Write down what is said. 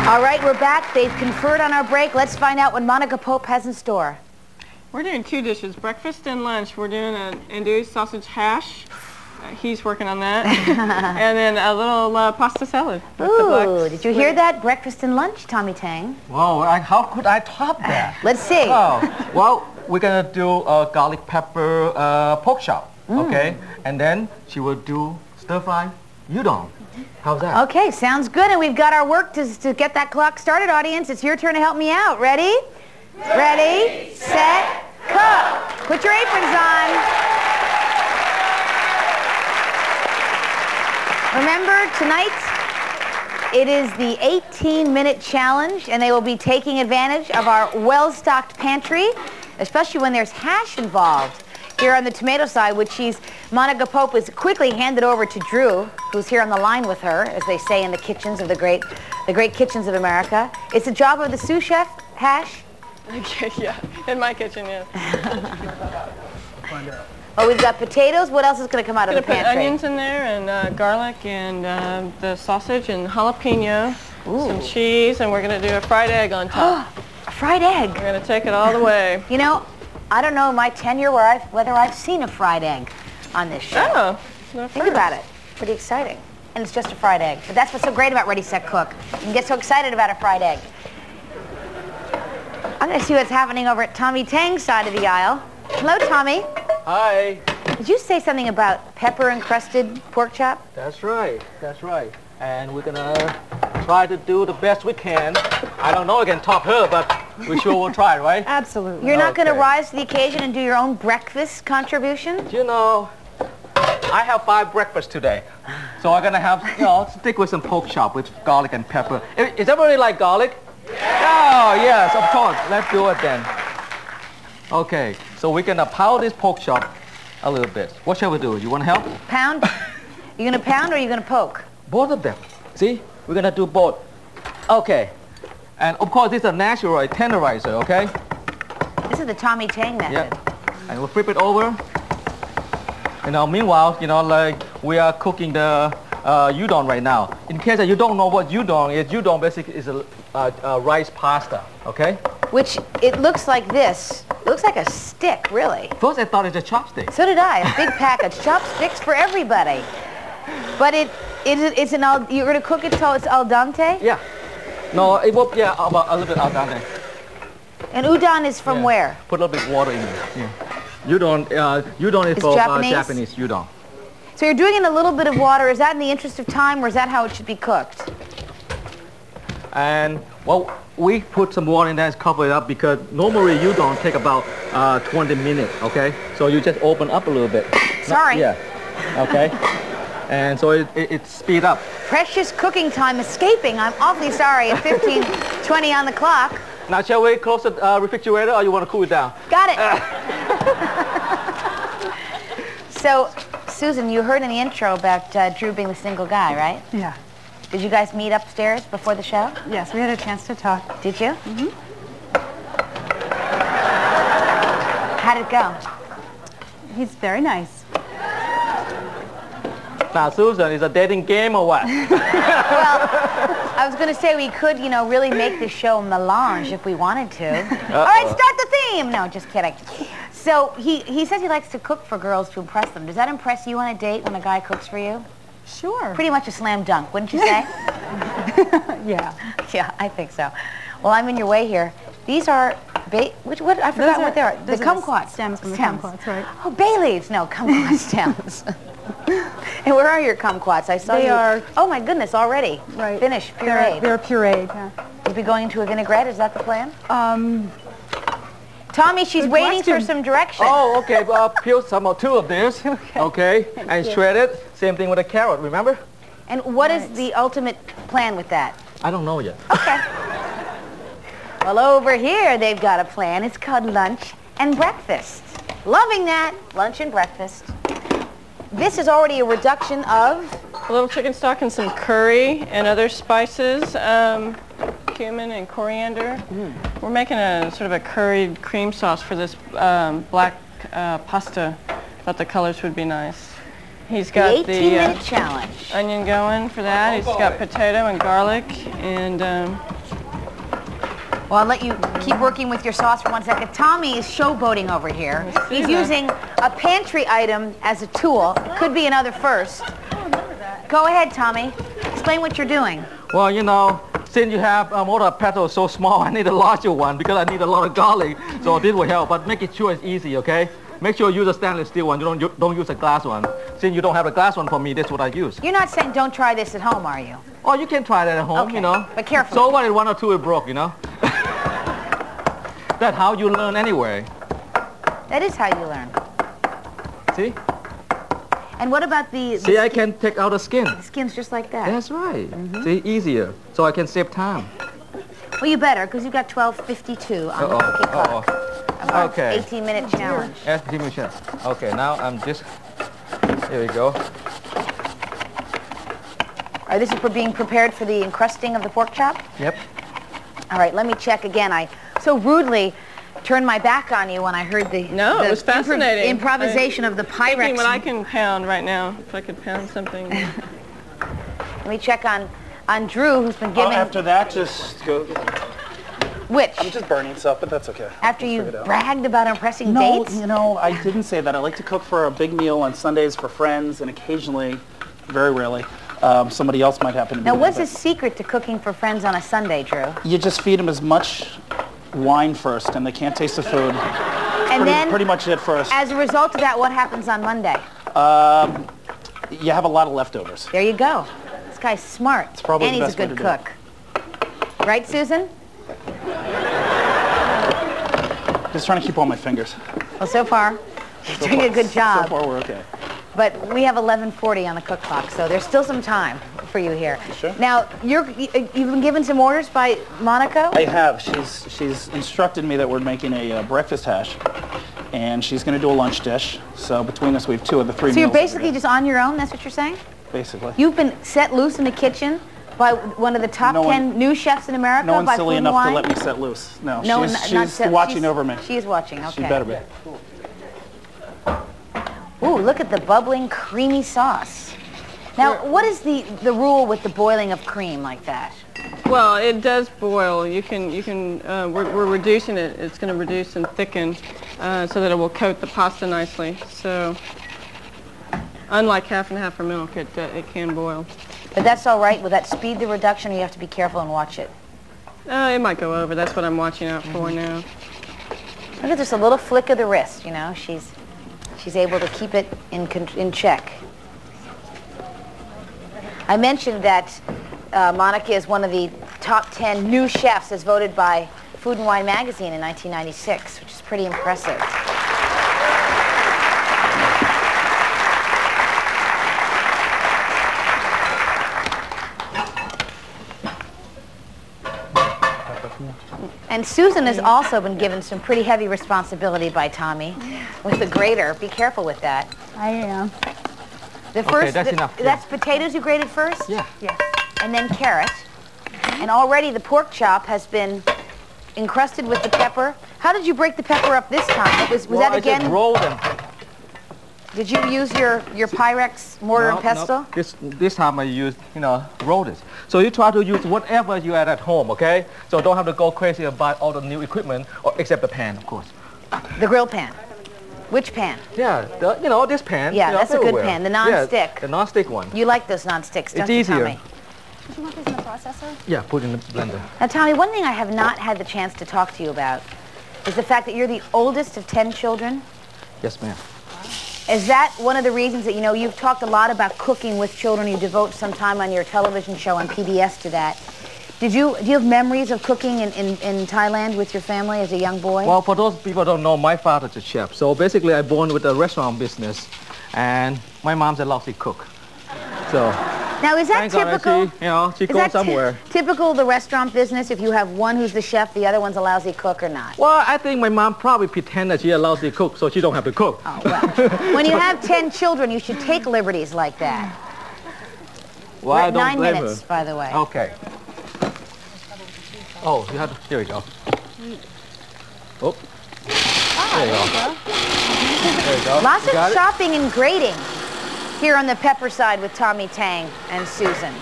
All right, we're back. They've conferred on our break. Let's find out what Monica Pope has in store. We're doing two dishes, breakfast and lunch. We're doing an andouille sausage hash. He's working on that. And then a little pasta salad. Ooh, did you hear that? Breakfast and lunch, Tommy Tang. Whoa, how could I top that? Let's see. Oh, well, we're going to do a garlic pepper pork chop, okay? And then she will do stir-fry udon. How's that? Okay, sounds good. And we've got our work to get that clock started, audience. It's your turn to help me out. Ready? Ready, set, cook. Put your aprons on. Remember, tonight, it is the 18-minute challenge, and they will be taking advantage of our well-stocked pantry, especially when there's hash involved. Here on the tomato side, Monica Pope has quickly handed over to Drew, who's here on the line with her, as they say in the kitchens of the great kitchens of America. It's the job of the sous chef, hash. Okay, yeah, in my kitchen, yeah. Oh, we've got potatoes. What else is going to come out of the pantry? Put onions in there, and garlic, and the sausage, and jalapeno, some cheese, and we're going to do a fried egg on top. A fried egg. We're going to take it all the way. You know, I don't know in my tenure whether I've seen a fried egg on this show. Oh, think about it. Pretty exciting. And it's just a fried egg. But that's what's so great about Ready, Set, Cook. You can get so excited about a fried egg. I'm going to see what's happening over at Tommy Tang's side of the aisle. Hello, Tommy. Hi. Did you say something about pepper-encrusted pork chop? That's right. That's right. And we're going to try to do the best we can. I don't know I can top her, but we sure will try, right? Absolutely. You're not going to rise to the occasion and do your own breakfast contribution? You know, I have 5 breakfasts today. So I'm going to have, stick with some pork chop with garlic and pepper. Is everybody like garlic? Oh, yes, of course. Let's do it then. Okay, so we're going to pound this pork chop a little bit. What shall we do? You want to help? Pound? You going to pound or are you going to poke? Both of them. See? We're going to do both. Okay. And of course, this is a natural tenderizer, okay? This is the Tommy Tang method. Yeah. And we'll flip it over. Meanwhile, like we are cooking the udon right now. In case that you don't know what udon basically is a rice pasta, okay? Which, it looks like this. It looks like a stick, really. First I thought it's a chopstick. So did I. A big pack of chopsticks for everybody. But it's you're going to cook it till it's al dente? Yeah. No, it will, about a little bit al dente. And udon is from where? Put a little bit of water in there. Yeah. Udon is for Japanese udon. So you're doing it in a little bit of water. Is that in the interest of time, or is that how it should be cooked? And, well, we put some water in there and cover it up because normally udon take about 20 minutes, okay? So you just open up a little bit. Sorry. Okay. And so it speed up. Precious cooking time escaping. I'm awfully sorry. At 15:20 on the clock. Now, shall we close the refrigerator, or you want to cool it down? Got it. So, Susan, you heard in the intro about Drew being the single guy, right? Yeah. Did you guys meet upstairs before the show? Yes, we had a chance to talk. Did you? Mm-hmm. How did it go? He's very nice. Now, Susan, is a dating game or what? Well, I was going to say we could, really make the show melange if we wanted to. All right, start the theme. No, just kidding. So he says he likes to cook for girls to impress them. Does that impress you on a date when a guy cooks for you? Sure. Pretty much a slam dunk, wouldn't you say? Yeah. Yeah, I think so. Well, I'm in your way here. These are I forgot what they are. The kumquats. Stems from the kumquats, right? Oh, bay leaves. No, kumquat stems. And where are your kumquats? I saw They are. Oh my goodness, already. Right. Finished, pureed. They're pureed. Yeah. You'll be going into a vinaigrette. Is that the plan? Tommy, she's waiting for some direction. Oh, okay. Peel two of this. Okay. And shred it. Same thing with a carrot. Remember? And what is the ultimate plan with that? I don't know yet. Okay. Well, over here they've got a plan. It's called lunch and breakfast. Loving that. Lunch and breakfast. This is already a reduction of A little chicken stock and some curry and other spices, cumin and coriander. We're making a sort of a curried cream sauce for this black pasta. Thought the colors would be nice. He's got the 18-minute challenge. Onion going for that. He's got potato and garlic and Well, I'll let you keep working with your sauce for 1 second. Tommy is showboating over here. He's that. using a pantry item as a tool. Could be another first. Go ahead, Tommy. Explain what you're doing. Well, you know, since you have all the petals so small, I need a larger one because I need a lot of garlic. So this will help, but make it sure it's easy, okay? Make sure you use a stainless steel one. You don't use a glass one. Since you don't have a glass one for me, that's what I use. You're not saying don't try this at home, are you? Oh, you can try that at home, Okay, you know. but carefully. So what if one or two is broke, you know? That's how you learn anyway. That is how you learn. See? And what about the See, I can take out the skin. skin's just like that? That's right. See, easier. So I can save time. Well, you better, because you've got 12:52 on the cookie clock. Of our Okay. 18-minute challenge. Yes, give me a chance. Okay, now I'm just... Here we go. All right, this is for being prepared for the encrusting of the pork chop? Yep. All right, let me check again. I so rudely turned my back on you when I heard the, No, it was fascinating. improvisation of the Thinking Pyrex. what I can pound right now, if I could pound something. Let me check on Drew, who's been giving... After that, just go. Which? I'm just burning stuff, but that's okay. After you bragged about impressing No, dates? you know, I didn't say that. I like to cook for a big meal on Sundays for friends, and occasionally, very rarely, somebody else might happen to be Now, there, what's but the secret to cooking for friends on a Sunday, Drew? You just feed them as much wine first, and they can't taste the food. And then, Pretty much it first. as a result of that, what happens on Monday? You have a lot of leftovers. There you go. This guy's smart. It's probably and the he's a best way good to do it. cook. Right, Susan? Just trying to keep all my fingers. Well, so far, you're doing a good job. So far, we're okay. But we have 11:40 on the cook clock, so there's still some time for you here. Sure. Now, you've been given some orders by Monica? I have. She's instructed me that we're making a breakfast hash, and she's going to do a lunch dish. So between us, we have 2 of the 3 So you're meals that we're basically doing. just on your own, that's what you're saying? Basically. You've been set loose in the kitchen by one of the top No 10 one- new chefs in America No one's by silly Food and enough to Wine? let me set loose. No, No, she's watching over me. She is watching, okay. She better be. Ooh, look at the bubbling, creamy sauce. Now, what is the rule with the boiling of cream like that? Well, it does boil. We're reducing it. It's going to reduce and thicken so that it will coat the pasta nicely. So, unlike half and half for milk, it can boil. But that's all right. Will that speed the reduction, or you have to be careful and watch it? It might go over. That's what I'm watching out for now. Look at just a little flick of the wrist, you know. She's able to keep it in check. I mentioned that Monica is one of the top 10 new chefs as voted by Food and Wine magazine in 1996, which is pretty impressive. And Susan has also been given some pretty heavy responsibility by Tommy with the grater. Be careful with that. I am. The first, that's enough, yeah. That's potatoes you grated first? Yeah. Yes. And then carrot. And already the pork chop has been encrusted with the pepper. How did you break the pepper up this time? Was that I again? just roll them. Did you use your Pyrex mortar and pestle? No. This time I use, roll this. So you try to use whatever you had at home, okay? So don't have to go crazy and buy all the new equipment, except the pan, of course. The grill pan. Which pan? Yeah, this pan. Yeah, that's a good everywhere. pan, the non-stick. Yeah, the non-stick one. You like those non-sticks, don't It's you, easier. Tommy? Did you want these in the processor? Yeah, put in the blender. Now, Tommy, one thing I have not had the chance to talk to you about is the fact that you're the oldest of 10 children. Yes, ma'am. Is that one of the reasons that, you've talked a lot about cooking with children, you devote some time on your television show on PBS to that. Do you have memories of cooking in Thailand with your family as a young boy? Well, for those people who don't know, my father's a chef. So basically, I born with a restaurant business, and my mom's a lousy cook. So now, is that thank God typical? she Is goes that somewhere. typical of the restaurant business? If you have one who's the chef, the other one's a lousy cook, or not? Well, I think my mom probably pretend that she a lousy cook, so she don't have to cook. Oh, well. When you have 10 children, you should take liberties like that. Well, We're I at don't 9 blame minutes, her. by the way. Okay. Oh, you have to, here we go. Oh. There you go. There you go. Lots You got of it? chopping and grating here on the pepper side with Tommy Tang and Susan.